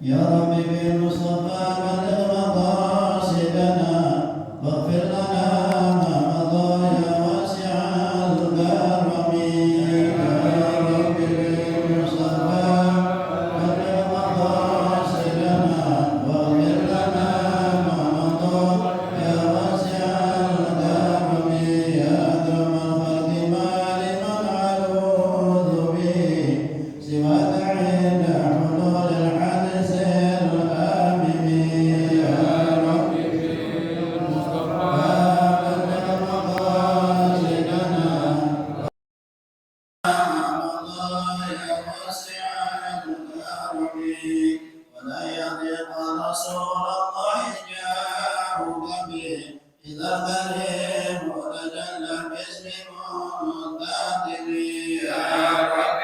يا رب بالمصطفى بلغ مقاصدنا واغفر لنا ما مضى يا واسع الكرم يا رب بالمصطفى بلغ مقاصدنا واغفر لنا ما مضى يا واسع الكرم يا أكرم الخلق ما لمن علوذ به سواك عند حلول الحدث الآمن يا رب بالمصطفى بلغ مقاصدنا يا واسع الكرم ولا يضيق رسول الله جاهك به إذا كريم وتجلى باسم منتقم يا رب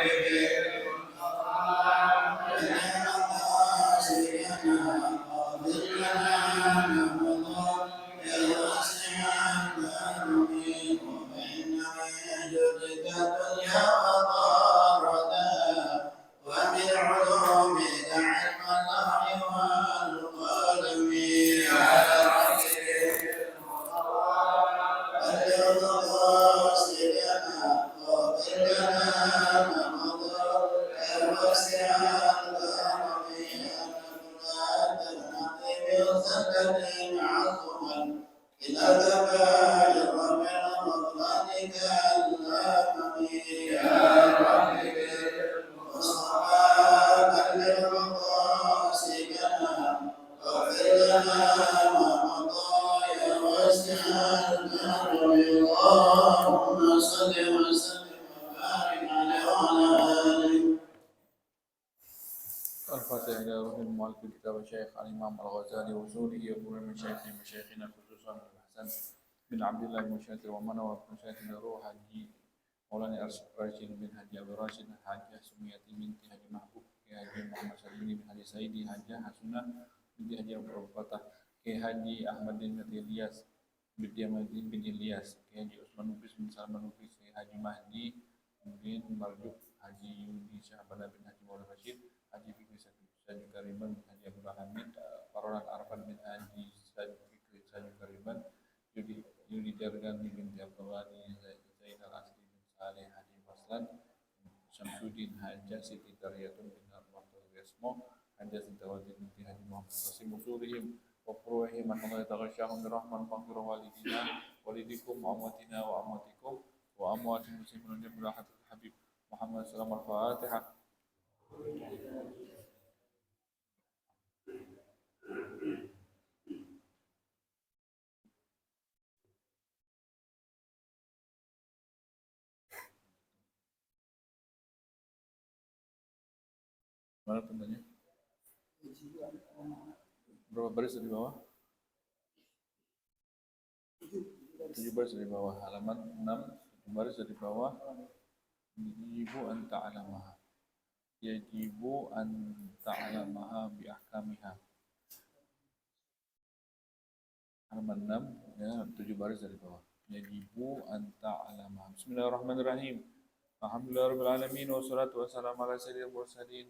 ومن علومك علم اللوح والقلم يا رب بلغ مقاصدنا واغفر لنا ما مضى يا واسع الكرم يا نبلة النقيب سلم عظما إلى كبائر من مظلمك الأمم يا رب بالمصطفى بلغ مقاصدنا واغفر لنا ما مضى يا واسع الكرم اللهم صل وسلم وبارك عليه وعلى آله. الفاتحة إلى روح المؤلف كتاب الشيخ الإمام الغزالي وصوله يقول من مشايخنا خصوصا الحسن بن عبد الله المشاكر ومن هو مشاكل روح حجي مولانا راشد بن حجي أبو راشد حجة سمية بنت حجي محبوب كي حجي محمد سليم بن حجي سيدي حجة حسنة بنت حجي أبو الفتح كي حجي أحمد بن إلياس بن إلياس كي حجي عثمان نفيس بن سلمان نفيس كي حجي مهدي بن مرجوك حجي يوني شعبان بن حجي مولانا رشيد Haji Fikri Saju Kariman, Haji Abdul Hamid, Parolan Arfan bin Haji Saju Fikri Saju Kariman, Yudi Dargani bin Abdulani, Zainal Asri bin Saleh, Haji Maslan, Syamsuddin Haja Siti Daryatun bin Arwahul Resmo, Haja Sintawadin bin Haji Muhammad Qasim Usurihim, Wapruhim, Allah Ta'asyahum Rahman Fangkir Walidina, Walidikum, wa amatina wa amatikum, wa amwatin muslimin Mulahatul Habib Muhammad Sallam Al-Fatihah. Mana tandanya? Berapa baris di bawah? 7 baris di bawah. Halaman 6, 7 baris di bawah. Yajibu an ta'alamaha. Yajibu an ta'alamaha bi ahkamiha. Halaman 6, ya, 7 baris dari bawah. Yajibu an ta'alamaha. Bismillahirrahmanirrahim. Alhamdulillahirabbil alamin wassalatu wassalamu ala sayyidil mursalin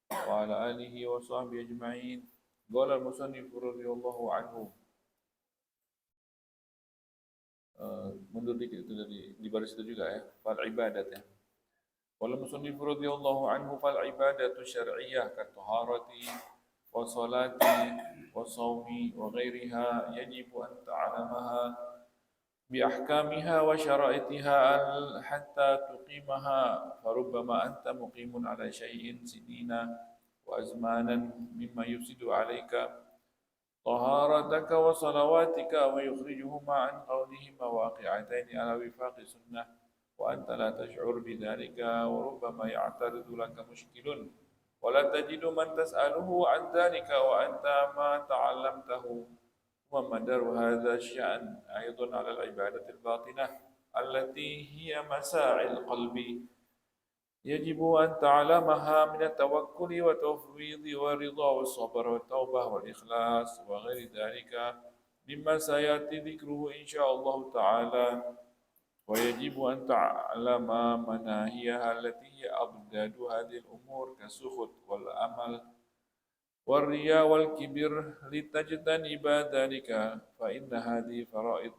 wa ala alihi wa sahbihi ajma'in. Qala al-musannif radhiyallahu anhu. Mundur dikit itu di baris itu juga ya. Fal ibadat ya. Qala al-musannif radhiyallahu anhu fal ibadatu syar'iyyah ka taharati wa salati wa shaumi wa ghairiha yajibu an ta'lamaha bi ahkamiha wa syara'itiha hatta tuqimaha farubbama anta muqimun ala syai'in sinina wa azmanan mimma yufsidu alayka طهارتك وصلواتك ويخرجهما عن قولهما واقعتين على وفاق سنة وأنت لا تشعر بذلك وربما يعترض لك مشكل ولا تجد من تسأله عن ذلك وأنت ما تعلمته ومدار هذا الشأن أيضا على العبادة الباطنة التي هي مساعي القلب يجب أن تعلمها من التوكل والتفويض والرضا والصبر والتوبة والإخلاص وغير ذلك مما سيأتي ذكره إن شاء الله تعالى ويجب أن تعلم مناهيها التي هي أضداد هذه الأمور كالسخط والأمل والرياء والكبر لتجتنب ذلك فإن هذه فرائض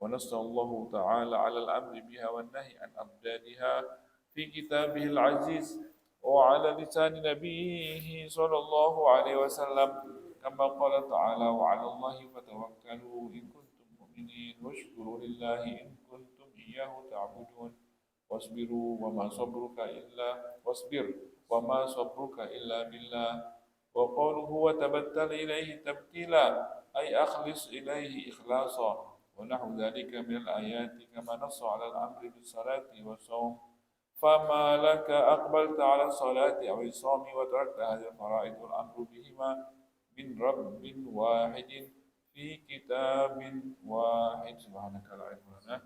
ونص الله تعالى على الأمر بها والنهي عن أضدادها في كتابه العزيز وعلى لسان نبيه صلى الله عليه وسلم كما قال تعالى وعلى الله فتوكلوا إن كنتم مؤمنين واشكروا لله إن كنتم إياه تعبدون واصبر وما صبرك إلا بالله وقوله وتبتل إليه تبتيلا أي أخلص إليه إخلاصا ونحو ذلك من الآيات كما نص على الأمر بالصلاة والصوم فما لك أقبلت على الصلاة أو الصوم وتركت هذه الفرائض والأمر بهما من رب واحد في كتاب واحد سبحانك لا علم لنا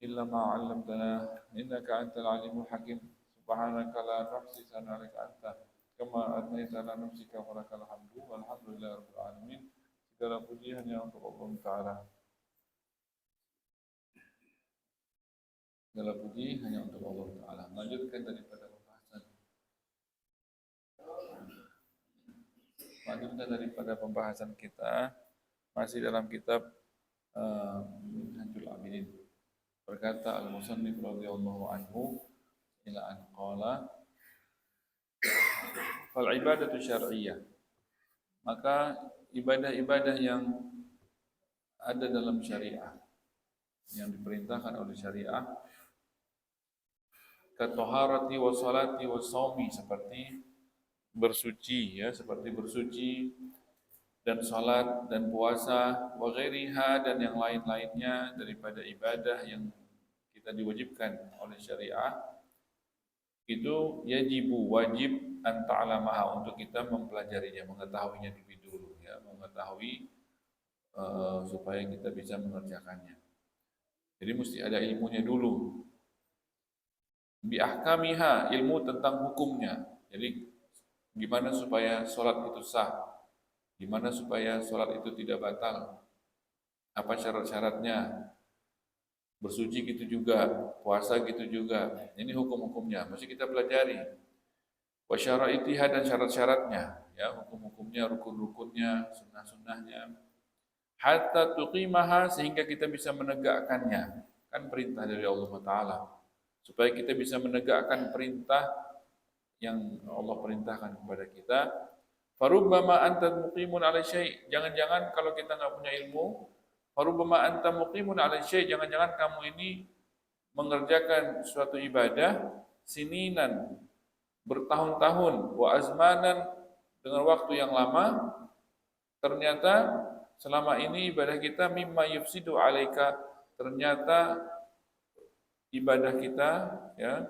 إلا ما علمتنا إنك أنت العليم الحكيم سبحانك لا نحصي ثناء عليك أنت كما أثنيت على نفسك ولك الحمد والحمد لله رب العالمين. Segala puji hanya untuk Allah Ta'ala. Segala puji hanya untuk Allah Ta'ala. Lanjutkan daripada pembahasan kita masih dalam kitab Minhajul Abidin. Berkata Al-Musannif radhiyallahu anhu ila an qala fal ibadatu syar'iyyah, maka ibadah-ibadah yang ada dalam syariah yang diperintahkan oleh syariah katoharati wa salati wa shaumi, seperti bersuci ya, seperti bersuci dan salat dan puasa wa ghairiha, dan yang lain-lainnya daripada ibadah yang kita diwajibkan oleh syariah, itu wajib anta'alamaha, untuk kita mempelajarinya, mengetahuinya lebih dulu ya, mengetahui supaya kita bisa mengerjakannya. Jadi mesti ada ilmunya dulu. Bi ahkamiha, ilmu tentang hukumnya. Jadi gimana supaya sholat itu sah, gimana supaya sholat itu tidak batal, apa syarat-syaratnya, bersuci gitu juga, puasa gitu juga. Ini hukum-hukumnya mesti kita pelajari. Wa syara'itiha, dan syarat-syaratnya ya, hukum-hukumnya, rukun-rukunnya, sunnah-sunnahnya. Hatta tuqimaha, sehingga kita bisa menegakkannya. Kan perintah dari Allah Ta'ala, supaya kita bisa menegakkan perintah yang Allah perintahkan kepada kita. Farubbama anta muqimun 'ala syai', jangan-jangan kalau kita enggak punya ilmu, farubbama anta muqimun 'ala syai', jangan-jangan kamu ini mengerjakan suatu ibadah sininan, bertahun-tahun, wa azmanan, dengan waktu yang lama, ternyata selama ini ibadah kita mimma yufsidu 'alaika, ternyata ibadah kita ya,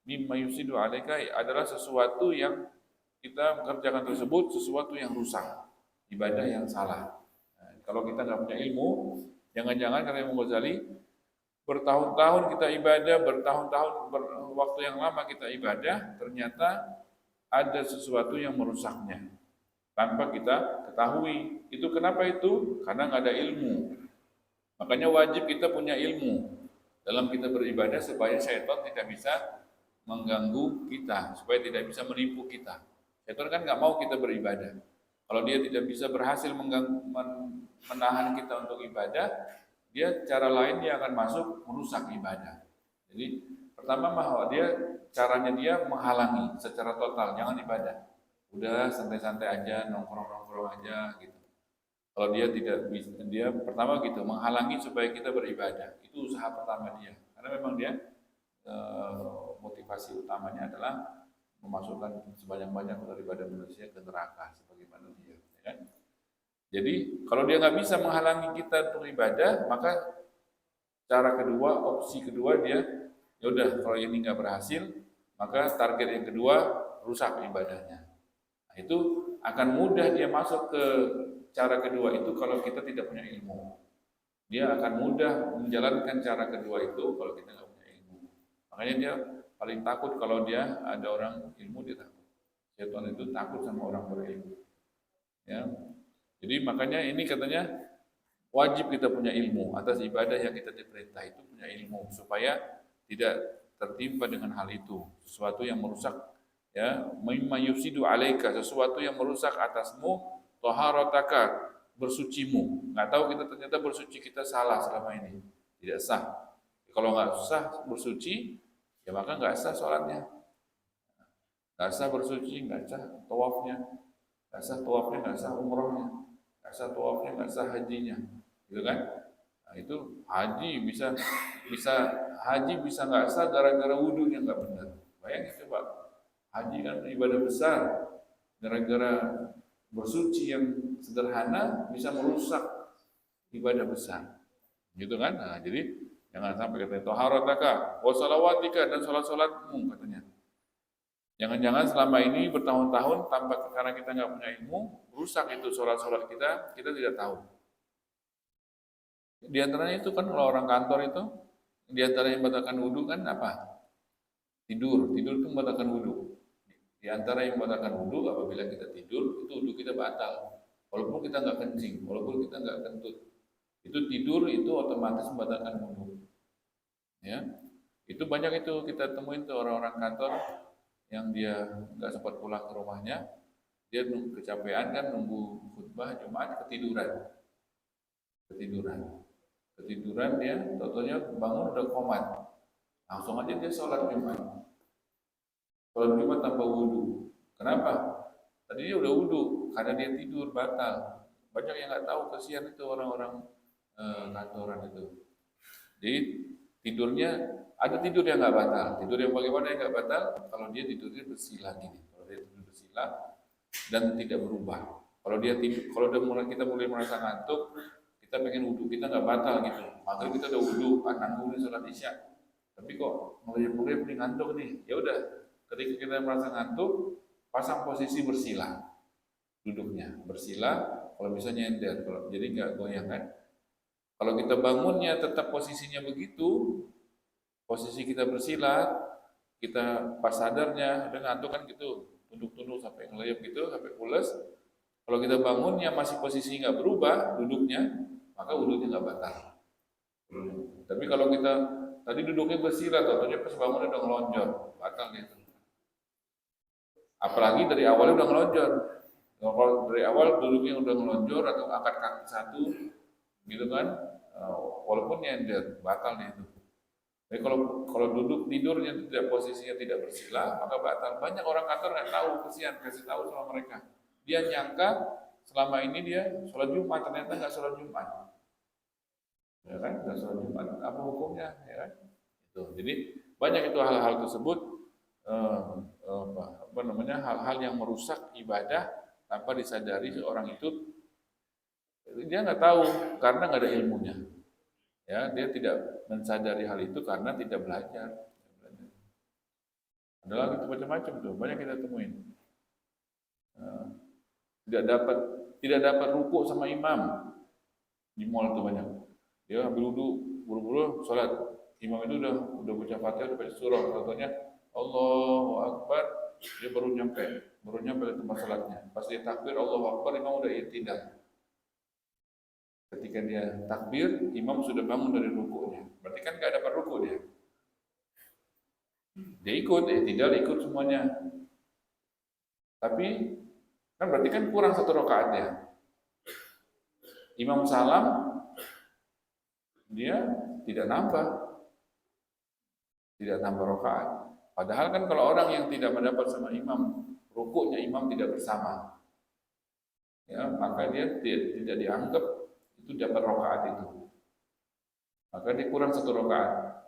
mimma yufsidu 'alaika adalah sesuatu yang kita mengerjakan tersebut sesuatu yang rusak, ibadah yang salah. Nah, kalau kita nggak punya ilmu, jangan-jangan kata Imam Ghazali, bertahun-tahun kita ibadah, bertahun-tahun waktu yang lama kita ibadah, ternyata ada sesuatu yang merusaknya tanpa kita ketahui. Itu kenapa itu? Karena nggak ada ilmu. Makanya wajib kita punya ilmu dalam kita beribadah supaya syaitan tidak bisa mengganggu kita, supaya tidak bisa menipu kita. Syaitan kan nggak mau kita beribadah. Kalau dia tidak bisa berhasil menahan kita untuk ibadah, dia cara lain dia akan masuk merusak ibadah. Jadi pertama caranya dia menghalangi secara total, jangan ibadah. Udah santai-santai aja, nongkrong-nongkrong aja gitu. Kalau dia tidak bisa, dia pertama gitu menghalangi supaya kita beribadah. Itu usaha pertama dia. Karena memang dia motivasi utamanya adalah memasukkan sebanyak-banyak daripada manusia ke neraka sebagaimana dia. Ya. Jadi kalau dia nggak bisa menghalangi kita untuk ibadah, maka cara kedua, opsi kedua dia, ya udah kalau ini nggak berhasil, maka target yang kedua rusak ibadahnya. Nah, itu akan mudah dia masuk ke cara kedua itu kalau kita tidak punya ilmu. Dia akan mudah menjalankan cara kedua itu kalau kita nggak punya ilmu. Makanya dia paling takut kalau dia ada orang ilmu, dia takut. Syaitan itu takut sama orang berilmu. Ya. Jadi makanya ini katanya wajib kita punya ilmu atas ibadah yang kita diperintah, itu punya ilmu supaya tidak tertimpa dengan hal itu, sesuatu yang merusak ya, mimma yufsidu alaika, sesuatu yang merusak atasmu, taharataka, bersucimu. Nggak tahu kita ternyata bersuci kita salah selama ini, tidak sah. Kalau nggak sah bersuci, ya maka nggak sah sholatnya, nggak sah bersuci, nggak sah tawafnya, nggak sah umrohnya, nggak sah tawafnya, nggak sah hajinya, gitu kan? Nah, itu haji bisa bisa haji bisa nggak sah gara-gara wudhunya nggak benar. Bayangin coba, haji kan ibadah besar, gara-gara bersuci yang sederhana bisa merusak ibadah besar, gitu kan? Nah, jadi jangan sampai katanya taharataka wa salawatika, dan salat-salatmu katanya. Jangan-jangan selama ini bertahun-tahun tanpa, karena kita nggak punya ilmu, rusak itu salat-salat kita tidak tahu. Di antaranya itu kan kalau orang kantor itu, di antaranya yang membatalkan wudhu kan apa? Tidur itu membatalkan wudhu. Di antara yang membatalkan wudhu apabila kita tidur, itu wudhu kita batal. Walaupun kita nggak kencing, walaupun kita nggak kentut, itu tidur itu otomatis membatalkan wudhu. Ya, itu banyak itu kita temuin tuh orang-orang kantor yang dia nggak sempat pulang ke rumahnya, dia kecapean kan nunggu khutbah Jumat, ketiduran dia, totalnya bangun udah komat, langsung aja dia sholat Jumat tanpa wudhu. Kenapa? Tadi dia udah wudhu, karena dia tidur batal. Banyak yang nggak tahu, kasihan itu orang-orang kantoran itu. Jadi tidurnya ada tidur yang nggak batal. Tidur yang bagaimana yang nggak batal? Kalau dia tidurnya bersila gini, kalau dia tidur bersila dan tidak berubah. Kalau dia tidur, kalau kita mulai merasa ngantuk, kita pengen wudhu, kita nggak batal gitu. Maghrib kita udah wudhu, nanggung sholat isya, tapi kok mulai ngantuk nih. Ya udah, ketika kita merasa ngantuk, pasang posisi bersila, duduknya bersila. Kalau bisa nyender, kalau jadi nggak goyang kan. Kalau kita bangunnya tetap posisinya begitu, posisi kita bersila, kita pas sadarnya udah ngantuk kan gitu, tunduk-tunduk sampai ngelayap gitu, sampai pules. Kalau kita bangunnya masih posisi nggak berubah duduknya, maka wudhunya nggak batal. Tapi kalau kita tadi duduknya bersila, tentunya pas bangun udah ngelonjor, batal gitu. Apalagi dari awalnya udah ngelonjor. Kalau dari awal duduknya udah ngelonjor atau angkat kaki satu, gitu kan, walaupun nyender, batal itu. Jadi kalau duduk tidurnya tidak, posisinya tidak bersila, maka batal. Banyak orang kantor nggak tahu, kesian, kasih tahu sama mereka. Dia nyangka selama ini dia sholat Jumat, ternyata nggak sholat Jumat, ya kan? Nggak sholat Jumat, apa hukumnya, ya kan? Itu. Jadi banyak itu hal-hal tersebut, hal-hal yang merusak ibadah tanpa disadari seorang itu. Dia nggak tahu karena nggak ada ilmunya. Ya, dia tidak mensadari hal itu karena tidak belajar. Ada lagi macam-macam tuh, banyak kita temuin. Tidak dapat ruku sama imam di mall tuh banyak. Dia ambil wudu, buru-buru sholat. Imam itu udah baca Fatihah, udah baca surah, contohnya Allahu Akbar, dia baru nyampe ke tempat sholatnya. Pas dia takbir Allahu Akbar, imam udah i'tidal. Ketika dia takbir, imam sudah bangun dari rukunya. Berarti kan nggak dapat ruku dia. Dia ikut semuanya. Tapi kan berarti kan kurang satu rakaat ya. Imam salam, dia tidak nambah rakaat. Padahal kan kalau orang yang tidak mendapat sama imam, rukunya imam tidak bersama, ya maka dia tidak dianggap itu dapat rakaat itu. Maka dia kurang satu rakaat.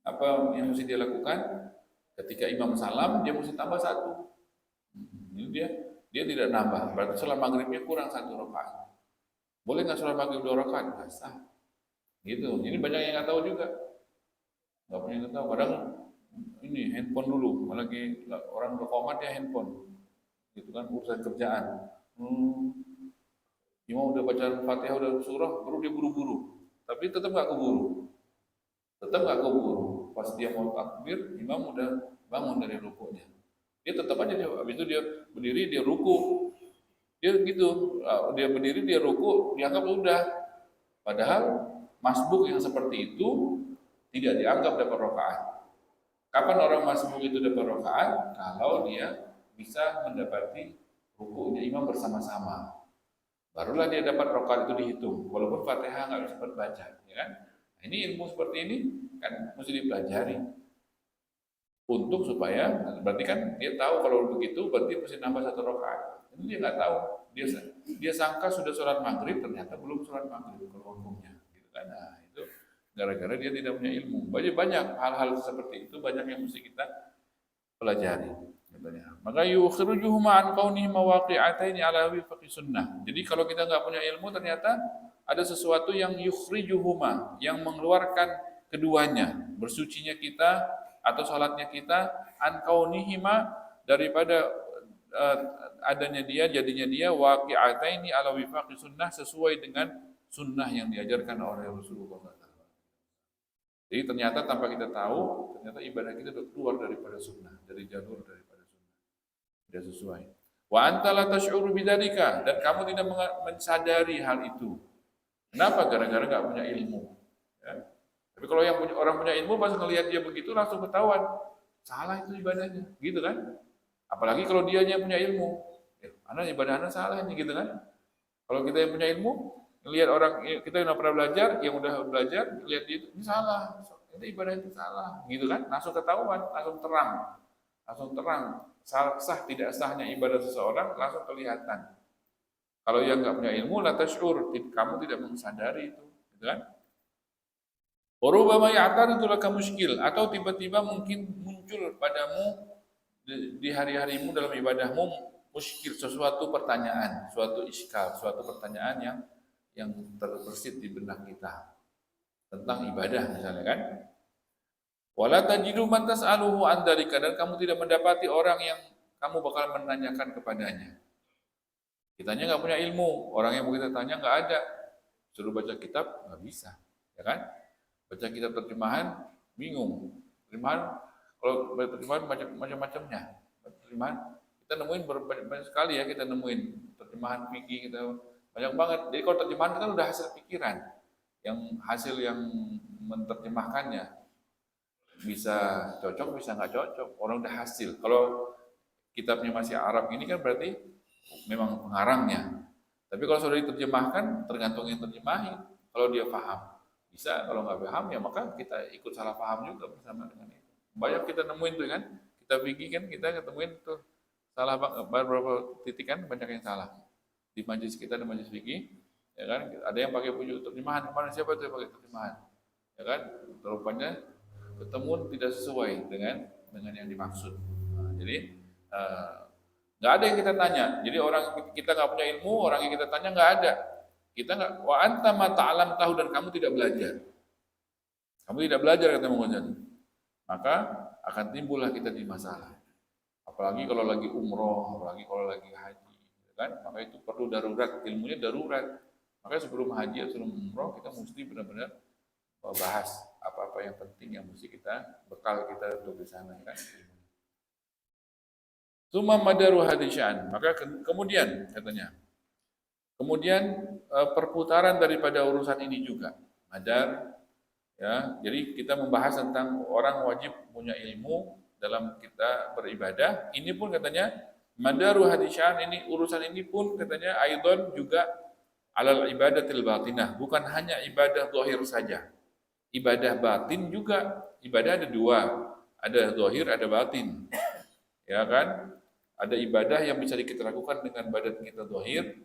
Apa yang mesti dia lakukan? Ketika imam salam, dia mesti tambah satu. Ini dia tidak nambah. Berarti sholat maghribnya kurang satu rakaat. Boleh nggak sholat maghrib 2 rakaat? Nggak sah. Gitu. Jadi banyak yang nggak tahu juga. Nggak punya yang tahu. Kadang ini handphone dulu, lagi orang berkomat ya handphone. Gitu kan urusan kerjaan. Imam udah baca Fatihah, udah surah, baru dia buru-buru. Tapi tetap nggak keburu. Pas dia mau takbir, imam udah bangun dari rukunya. Dia tetap aja habis itu dia berdiri, dia ruku. Dia gitu, dia berdiri, dia ruku, dianggap udah. Padahal masbuk yang seperti itu tidak dianggap dapat rakaat. Kapan orang masbuk itu dapat rakaat? Kalau dia bisa mendapati rukunya imam bersama-sama. Barulah dia dapat rakaat itu dihitung. Walaupun Fatihah nggak sempat baca, ya kan? Nah, ini ilmu seperti ini kan mesti dipelajari untuk supaya berarti kan dia tahu kalau begitu berarti mesti nambah satu rakaat. Itu dia nggak tahu. Dia sangka sudah sholat maghrib, ternyata belum sholat maghrib kalau hukumnya. Gitu kan? Nah, itu gara-gara dia tidak punya ilmu. Banyak hal-hal seperti itu banyak yang mesti kita pelajari. Katanya. Maka yukhrijuhuma an kaunihima waqi'ataini ala wifaqi sunnah. Jadi kalau kita nggak punya ilmu ternyata ada sesuatu yang yukhrijuhuma, yang mengeluarkan keduanya, bersucinya kita atau salatnya kita an kaunihima daripada adanya dia, jadinya dia waqi'ataini ala wifaqi sunnah sesuai dengan sunnah yang diajarkan oleh Rasulullah SAW. Jadi ternyata tanpa kita tahu, ternyata ibadah kita sudah keluar daripada sunnah, dari jalur daripada sunnah. Tidak sesuai. Wa anta la tash'uru bidzalika, dan kamu tidak mensadari hal itu. Kenapa? Gara-gara nggak punya ilmu. Ya. Tapi kalau yang punya, orang punya ilmu pas ngelihat dia begitu langsung ketahuan, salah itu ibadahnya, gitu kan? Apalagi kalau dianya punya ilmu, anak ibadah anak salah ini, gitu kan? Kalau kita yang punya ilmu, lihat orang kita yang pernah belajar, yang udah belajar, lihat dia ini salah, itu ibadah itu salah, gitu kan? Langsung ketahuan, langsung terang, sah tidak sahnya ibadah seseorang langsung kelihatan. Kalau yang nggak punya ilmu, la tash'ur, kamu tidak mensadari itu, gitu kan? Warubama ya'taridu laka muskil, atau tiba-tiba mungkin muncul padamu di hari-harimu dalam ibadahmu muskil, sesuatu pertanyaan, suatu iskal, suatu pertanyaan yang terbersit di benak kita tentang ibadah misalnya kan. Wala tajidu man tas'aluhu an dzalika, dan kamu tidak mendapati orang yang kamu bakal menanyakan kepadanya. Kitanya nggak punya ilmu, orang yang mau kita tanya nggak ada. Suruh baca kitab nggak bisa, ya kan? Baca kitab terjemahan bingung. Terjemahan kalau terjemahan macam-macamnya. Terjemahan kita nemuin banyak sekali ya, kita nemuin terjemahan fikih kita banyak banget. Jadi kalau terjemahan kan udah hasil pikiran, yang hasil yang menerjemahkannya bisa cocok, bisa nggak cocok. Orang udah hasil. Kalau kitabnya masih Arab ini kan berarti memang pengarangnya. Tapi kalau sudah diterjemahkan, tergantung yang terjemahin. Kalau dia paham, bisa. Kalau nggak paham, ya maka kita ikut salah paham juga bersama dengan itu. Banyak kita nemuin tuh kan, kita fikih kan, kita ketemuin tuh salah beberapa titik kan, banyak yang salah. Di majelis kita ada majelis fikih, ya kan, ada yang pakai pujuk terjemahan. Kemarin siapa tuh yang pakai terjemahan? Ya kan, rupanya ketemu tidak sesuai dengan yang dimaksud. Nah, jadi nggak ada yang kita tanya. Jadi orang kita nggak punya ilmu, orang yang kita tanya nggak ada. Kita nggak, wa anta ma ta'lam tahu, dan kamu tidak belajar. Kamu tidak belajar, kata Imam Ghazali. Maka akan timbullah kita di masalah. Apalagi kalau lagi umroh, apalagi kalau lagi haji, kan? Maka itu perlu darurat, ilmunya darurat. Maka sebelum haji atau sebelum umroh kita mesti benar-benar bahas apa-apa yang penting yang mesti kita bekal kita untuk di sana, kan? Summa madaru hadisyan. Maka kemudian katanya, kemudian perputaran daripada urusan ini juga. Madar, ya. Jadi kita membahas tentang orang wajib punya ilmu dalam kita beribadah. Ini pun katanya madaru hadisyan, ini urusan ini pun katanya aidon juga alal ibadatil batinah, bukan hanya ibadah zahir saja. Ibadah batin juga, ibadah ada dua, ada zahir, ada batin. Ya kan? Ada ibadah yang bisa kita lakukan dengan badan kita zahir,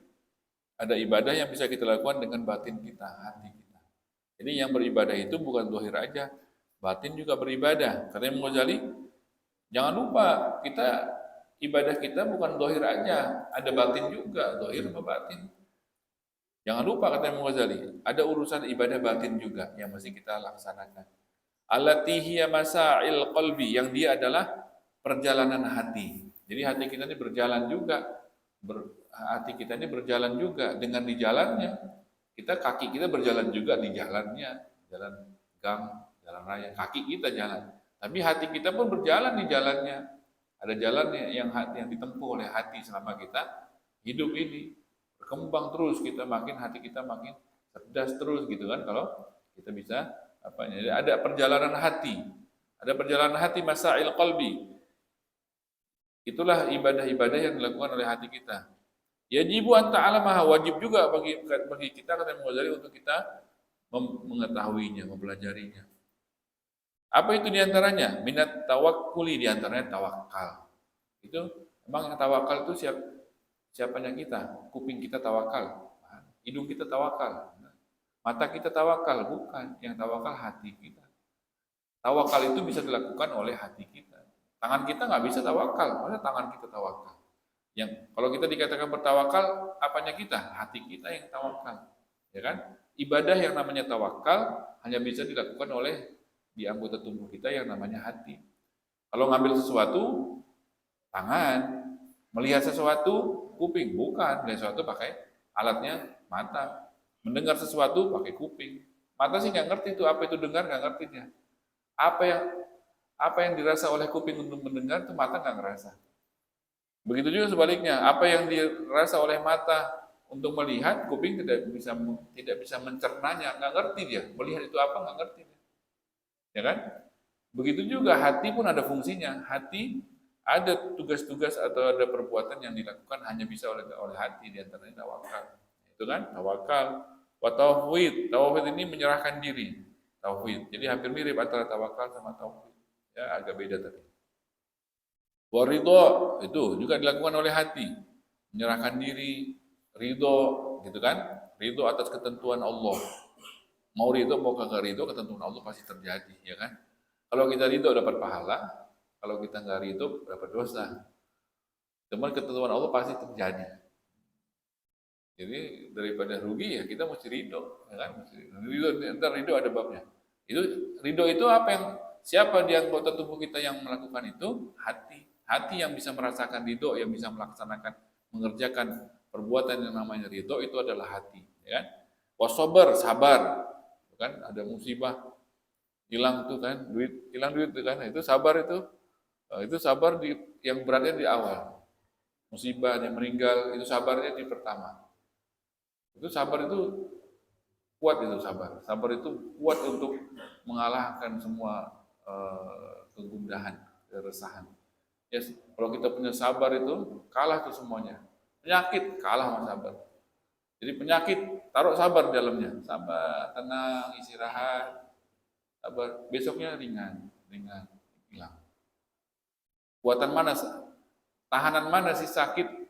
ada ibadah yang bisa kita lakukan dengan batin kita, hati kita. Jadi yang beribadah itu bukan zahir aja, batin juga beribadah. Kata Imam Ghazali, jangan lupa kita ibadah kita bukan zahir aja, ada batin juga, zahir sama batin. Jangan lupa, kata Imam Ghazali, ada urusan ibadah batin juga yang mesti kita laksanakan. Allati hiya masail qalbi, yang dia adalah perjalanan hati. Jadi hati kita ini berjalan juga, hati kita ini berjalan juga dengan di jalannya. Kaki kita berjalan juga di jalannya, jalan gang, jalan raya, kaki kita jalan. Tapi hati kita pun berjalan di jalannya. Ada jalan yang ditempuh oleh hati selama kita hidup ini. Berkembang terus kita hati kita makin cerdas terus gitu kan, kalau kita bisa jadi ada perjalanan hati. Ada perjalanan hati, masail qalbi. Itulah ibadah-ibadah yang dilakukan oleh hati kita. Yajibu an ta'alamaha, wajib juga bagi kita kata Imam Ghazali untuk kita mengetahuinya, mempelajarinya. Apa itu diantaranya? Minat tawakkuli, diantaranya tawakal. Itu memang yang tawakal itu siapanya kita? Kuping kita tawakal, hidung kita tawakal, mata kita tawakal, bukan. Yang tawakal hati kita. Tawakal itu bisa dilakukan oleh hati kita. Tangan kita nggak bisa tawakal, masa tangan kita tawakal? Yang kalau kita dikatakan bertawakal, apanya kita? Hati kita yang tawakal, ya kan? Ibadah yang namanya tawakal hanya bisa dilakukan oleh di anggota tubuh kita yang namanya hati. Kalau ngambil sesuatu, tangan. Melihat sesuatu, kuping. Bukan, melihat sesuatu pakai alatnya mata. Mendengar sesuatu pakai kuping. Mata sih nggak ngerti itu, apa itu dengar nggak ngerti dia. Apa yang dirasa oleh kuping untuk mendengar itu mata nggak ngerasa. Begitu juga sebaliknya, apa yang dirasa oleh mata untuk melihat, kuping tidak bisa mencernanya, nggak ngerti dia. Melihat itu apa nggak ngerti dia. Ya kan? Begitu juga hati pun ada fungsinya. Hati ada tugas-tugas atau ada perbuatan yang dilakukan hanya bisa oleh hati, di antaranya tawakal. Itu kan tawakal. Wa tauhid. Tauhid ini menyerahkan diri. Tauhid. Jadi hampir mirip antara tawakal sama tauhid. Ya, agak beda tadi. Wa ridho, itu juga dilakukan oleh hati. Menyerahkan diri, ridho, gitu kan? Ridho atas ketentuan Allah. Mau ridho, mau kagak ridho, ketentuan Allah pasti terjadi, ya kan? Kalau kita ridho dapat pahala, kalau kita nggak ridho dapat dosa. Cuman ketentuan Allah pasti terjadi. Jadi daripada rugi ya kita mesti ridho, ya kan? Ntar ridho ada babnya. Ridho itu apa yang siapa di anggota tubuh kita yang melakukan itu? Hati. Hati yang bisa merasakan ridho, yang bisa melaksanakan, mengerjakan perbuatan yang namanya ridho itu adalah hati, ya kan? Wasober, sabar, kan? Ada musibah, hilang tuh kan, hilang duit tuh kan, itu sabar itu sabar yang beratnya di awal, musibah yang meninggal itu sabarnya di pertama, itu sabar itu kuat itu sabar itu kuat untuk mengalahkan semua kegundahan, keresahan. Ya, kalau kita punya sabar itu kalah tuh semuanya. Penyakit kalah sama sabar. Jadi penyakit taruh sabar di dalamnya. Sabar, tenang, istirahat. Sabar. Besoknya ringan, hilang. Kuatan mana? Tahanan mana sih sakit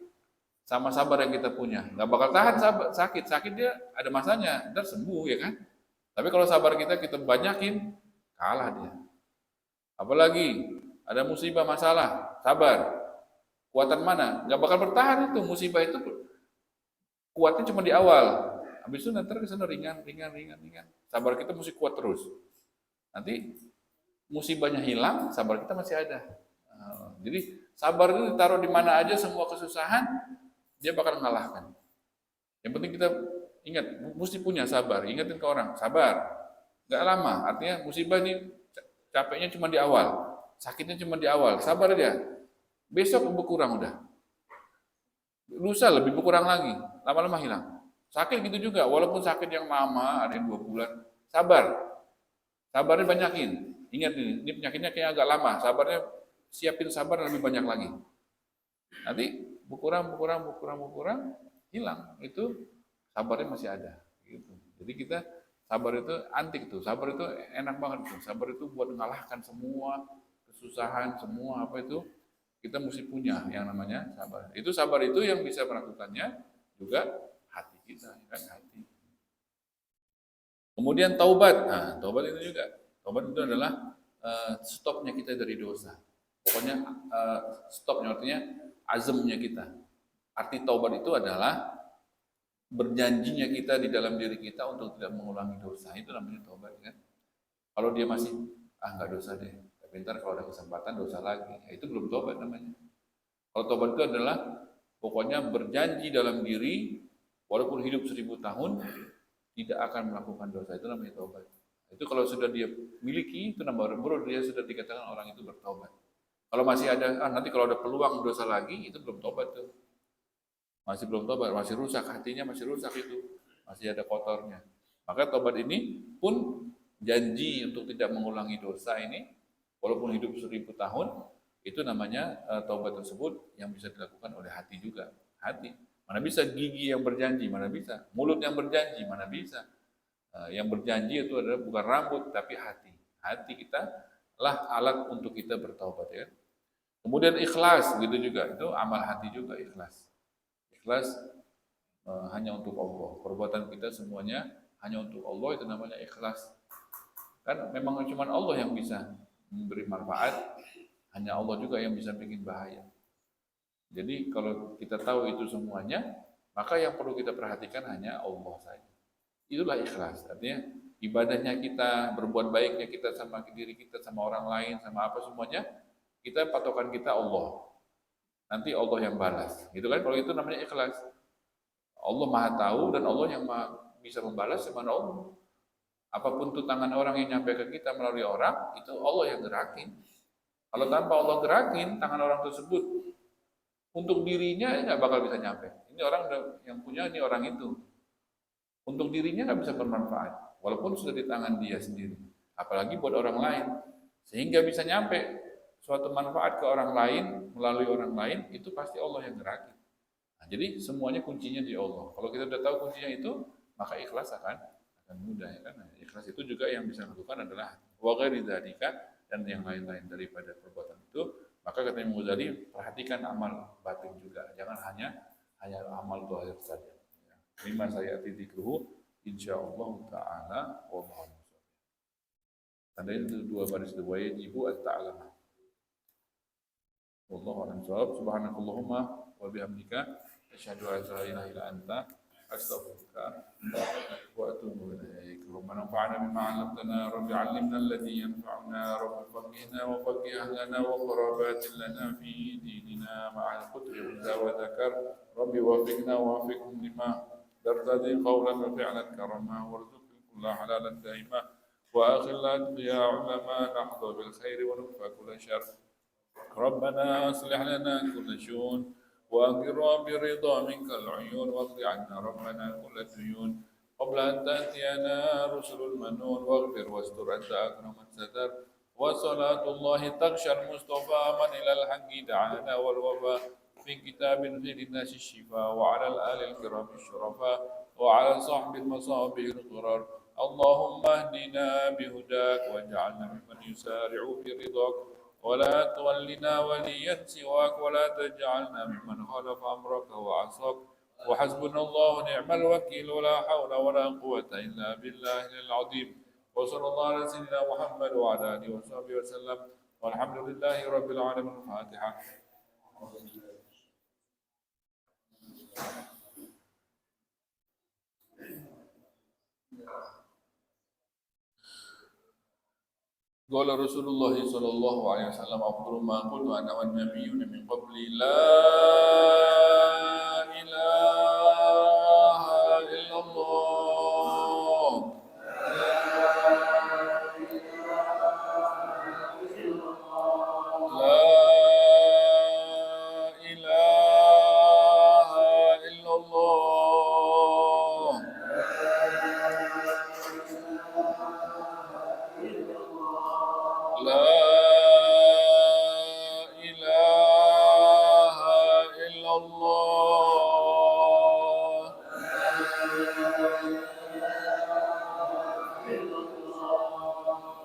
sama sabar yang kita punya? Nggak bakal tahan sakit dia ada masanya, ntar sembuh ya kan? Tapi kalau sabar kita banyakin, kalah dia. Apalagi ada musibah masalah, sabar. Kuatan mana? Nggak bakal bertahan itu musibah itu. Kuatnya cuma di awal. Habis itu nanti ke sana ringan. Sabar kita mesti kuat terus. Nanti musibahnya hilang, sabar kita masih ada. Jadi sabar itu ditaruh di mana aja semua kesusahan dia bakal mengalahkan. Yang penting kita ingat, mesti punya sabar. Ingatin ke orang, sabar. Nggak lama. Artinya musibah ini capeknya cuma di awal. Sakitnya cuma di awal, sabar dia. Besok berkurang udah. Lusa lebih berkurang lagi, lama-lama hilang. Sakit gitu juga, walaupun sakit yang lama, ada yang 2 bulan, sabar. Sabarnya banyakin. Ingat ini penyakitnya kayak agak lama, sabarnya siapin sabar lebih banyak lagi. Nanti berkurang, hilang. Itu sabarnya masih ada. Gitu. Jadi kita sabar itu antik tuh, sabar itu enak banget tuh. Sabar itu buat mengalahkan semua kesusahan, semua apa itu kita mesti punya yang namanya sabar. Itu sabar itu yang bisa melakukannya juga hati kita, kan hati. Kemudian taubat. Nah, taubat itu juga. Taubat itu adalah stopnya kita dari dosa. Pokoknya stopnya artinya azamnya kita. Arti taubat itu adalah berjanjinya kita di dalam diri kita untuk tidak mengulangi dosa. Itu namanya taubat kan. Kalau dia masih nggak dosa deh. Bentar kalau ada kesempatan dosa lagi, ya itu belum tobat namanya. Kalau tobat itu adalah pokoknya berjanji dalam diri, walaupun hidup 1000 tahun, tidak akan melakukan dosa, itu namanya tobat. Itu kalau sudah dia miliki, itu baru dia sudah dikatakan orang itu bertobat. Kalau masih ada, nanti kalau ada peluang dosa lagi, itu belum tobat tuh. Masih belum tobat, masih rusak, hatinya masih rusak itu, masih ada kotornya. Maka tobat ini pun janji untuk tidak mengulangi dosa ini, Walaupun hidup 1000 tahun, itu namanya taubat tersebut yang bisa dilakukan oleh hati juga. Hati. Mana bisa gigi yang berjanji, mana bisa. Mulut yang berjanji, mana bisa. Yang berjanji itu adalah bukan rambut, tapi hati. Hati kita lah alat untuk kita bertaubat ya. Kemudian ikhlas, gitu juga. Itu amal hati juga, ikhlas. Ikhlas hanya untuk Allah. Perbuatan kita semuanya hanya untuk Allah, itu namanya ikhlas. Kan memang cuma Allah yang bisa memberi manfaat, hanya Allah juga yang bisa bikin bahaya. Jadi kalau kita tahu itu semuanya, maka yang perlu kita perhatikan hanya Allah saja. Itulah ikhlas. Artinya ibadahnya kita, berbuat baiknya kita sama diri kita, sama orang lain, sama apa semuanya, kita patokan kita Allah. Nanti Allah yang balas. Gitu kan? Kalau itu namanya ikhlas. Allah Maha tahu dan Allah yang bisa membalas semana Allah. Apapun tangan orang yang nyampe ke kita melalui orang, itu Allah yang gerakin. Kalau tanpa Allah gerakin tangan orang tersebut, untuk dirinya nggak bakal bisa nyampe. Ini orang yang punya, ini orang itu. Untuk dirinya nggak bisa bermanfaat, walaupun sudah di tangan dia sendiri. Apalagi buat orang lain. Sehingga bisa nyampe suatu manfaat ke orang lain, melalui orang lain, itu pasti Allah yang gerakin. Nah, jadi semuanya kuncinya di Allah. Kalau kita sudah tahu kuncinya itu, maka ikhlas akan mudah. Ya kan? Nah, ikhlas itu juga yang bisa dilakukan adalah wa ghairi dzalika, dan yang lain-lain daripada perbuatan itu. Maka kata Imam Ghazali, perhatikan amal batin juga, jangan hanya amal zahir saja. Lima saya dzikruhu insyaallah taala wallahu a'lam. Tanda itu dua baris wajibu at-ta'lam. Wallahu a'lam. Subhanakallahumma wa bihamdika asyhadu an la ilaha illa anta astaghfiruka wa atubu ilaik. Rabbana anfa'na bima 'allamtana, rabbi 'allimna alladhi yanfa'una, rabbi faqihna wa faqih lana wa qarabatin lana fi dinina ma'al qudri wa dzakar, rabbi wafiqna wa wafiqhum lima ترتدي قولا وفعلا كرما وارزقنا كل حلالا دائما واخرنا يا علماء نحظى بالخير ونكفى كل شر ربنا اصلح لنا كل شؤون واقرا برضا منك العيون واقض عنا ربنا كل الديون قبل ان تاتينا رسل المنون واغفر واستر انت اكرم من ستر وصلاه الله تغشى المصطفى من الى الحق دعانا والوفاء في كتاب غير الناس الشفاء وعلى الآل الكرام الشرفاء وعلى صحب المصابيح الغرار اللهم اهدنا بهداك واجعلنا ممن يسارع في رضاك ولا تولنا وليا سواك ولا تجعلنا ممن خالف أمرك وعصاك وحسبنا الله ونعم الوكيل ولا حول ولا قوة إلا بالله العظيم وصلى الله على سيدنا محمد وعلى آله وصحبه وسلم والحمد لله رب العالمين. الفاتحة. قال رسول الله صلى الله عليه وسلم أفضل ما قلت أنا والنبيون من قبلي لا إله إلا الله لا إله إلا الله لا إله إلا الله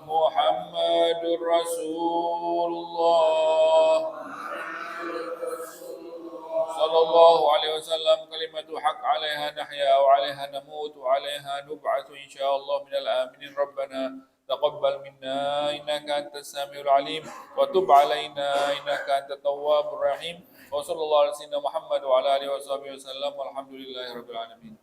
محمد رسول الله صلى الله عليه وسلم. كلمة حق عليها نحيا وعليها نموت وعليها نبعث إن شاء الله من الآمنين. ربنا تقبل منا إنك أنت السميع العليم وتب علينا إنك أنت التواب الرحيم. وصلى الله على سيدنا محمد وعلى آله وصحبه وسلم والحمد لله رب العالمين.